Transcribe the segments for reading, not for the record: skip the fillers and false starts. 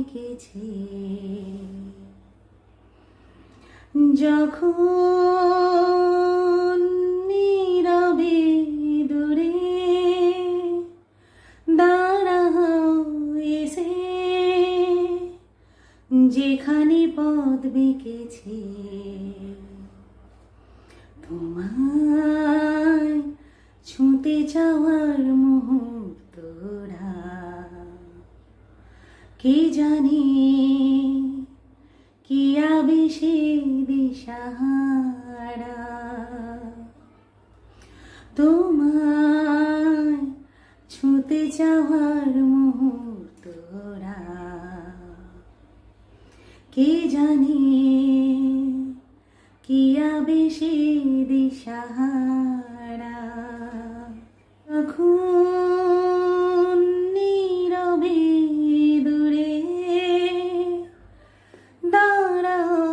বেঁকেছে। যখন নীরবে দূরে দাঁড়াও এসে, যেখানে পথ বেঁকেছে তোমায় ছুঁতে চাওয়ার মুহূর্তরা, কে জানে কি আবেশে দিশাহারা। তোমায় ছুঁতে চাওয়ার মুহূর্তরা, কে জানে কি আবেশে দিশাহারা। তখন নীরবে দূরে দাঁড়াও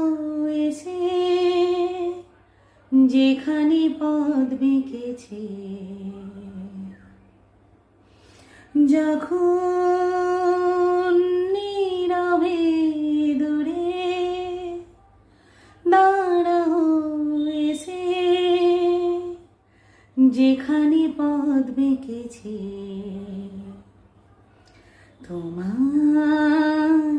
এসে, যেখানে পথ বেঁকেছে। যখন নীরবে দূরে দাঁড়াও এসে, যেখানে পথ বেঁকেছে তোমায়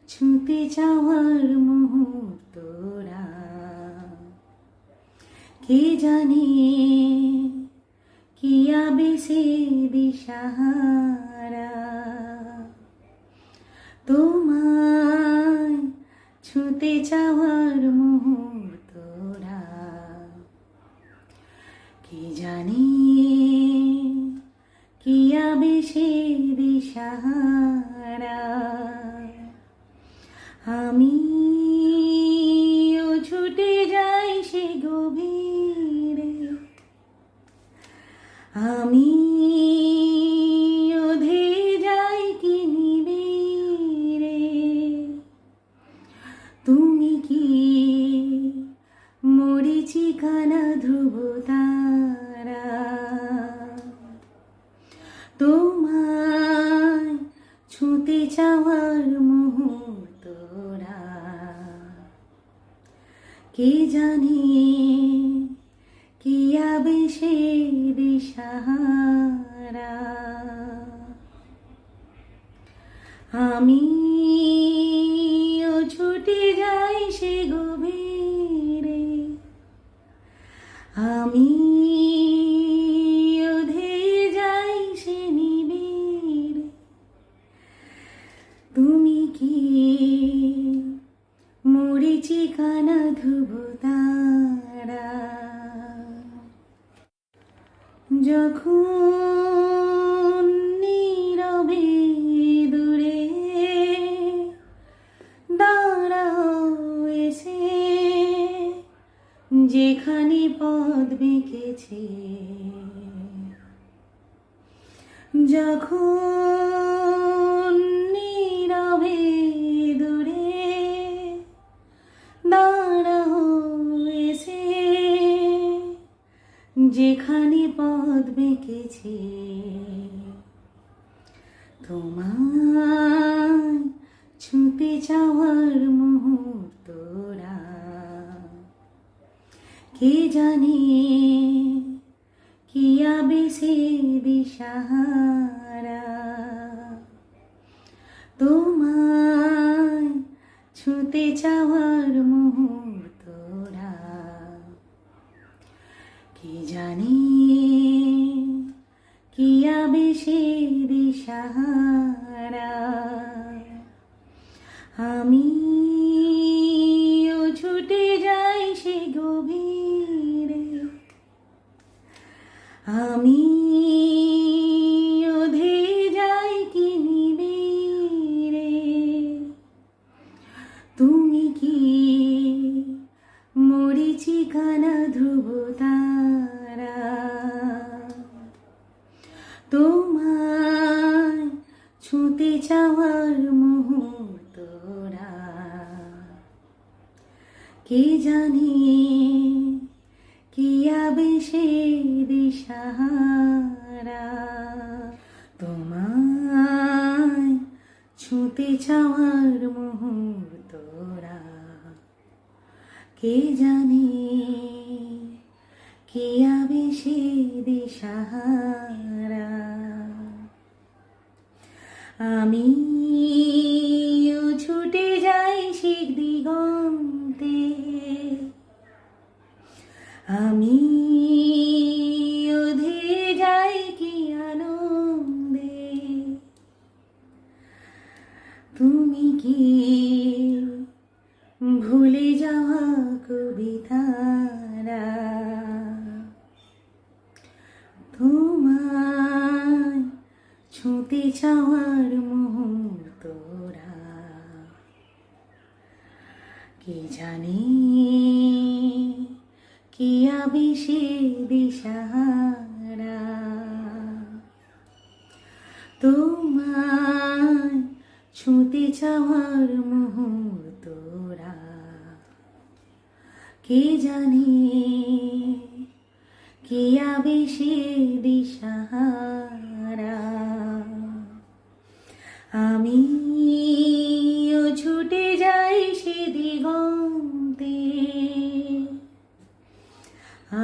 ছুঁতে চাওয়ার মুহূর্তরা, কে জানে কি আবেশে দিশাহারা। তোমায় ছুঁতে চাওয়ার মুহূর্তরা, কে জানে কি আবেশে দিশাহারা। আমিও ছুটে যাই সে গভীরে, আমিও ধেয়ে যাই কি নিবিড়ে। তুমি কি মরীচিকানা ধ্রুব তারা, তোমায় ছুঁতে চাওয়ার মুহূর্তরা, কে জানে কি আবেশে দিশাহারা। আমিও ছুটে যাই সে গভীরে, আমিও ধেয়ে যাই সে নিবিড়ে। তুমি কি মরীচিকানা ধ্রুব তারা। যখন নীরবে দূরে দাঁড়াও এসে, যেখানে পথ বেঁকেছে। যখন নীরবে দূরে দাঁড়াও এসে, যেখানে পথ বেঁকেছে তোমায় ছুঁতে চাওয়ার মুহূর্তরা, কে জানে কি আবেশে দিশাহারা। তোমায় ছুঁতে চাওয়ার মুহূর্তরা, কে জানে কি আবেশে দিশাহারা। আমিও ছুটে যাই সে গভীরে, আমিও ধেয়ে যাই কি নিবিড়ে। তুমি কি মরীচিকানা ধ্রুব তারা, তোমায় ছুঁতে চাওয়ার মুহূর্তরা, কে জানে কি আবেশে দিশাহারা। তোমায় ছুঁতে ছুঁতে চাওয়ার মুহূর্তরা, কে জানে কে আবেশে দিশাহারা। আমি ছুটে যাই শিখ দিগন্তে, আমি ধীরে যাই কি আনন্দে। তুমি কি ভুলে যাওয়া কবিতারা, তোমায় ছুঁতে চাওয়ার মুহূর্তরা, কে জানে কে আবেশে দিশাহারা। তোমায় ছুঁতে চাওয়ার মুহূর্তরা, কে জানে কে আবেশে দিশাহারা। আমি ছুটে যাই সে দিগন্তে,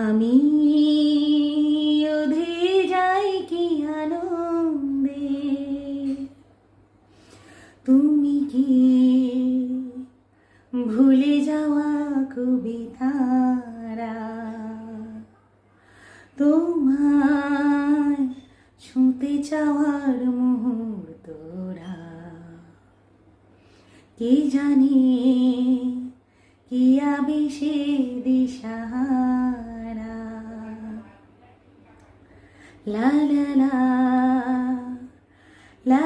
আমি ধীরে যাই কি আনন্দে। তুমি কি ভুলে যাওয়া কবিতারা, তোমায় ছুঁতে চাওয়ার মুহূর্তরা, কে জানে কি আবেশে দিশাহারা। লা লা লা লা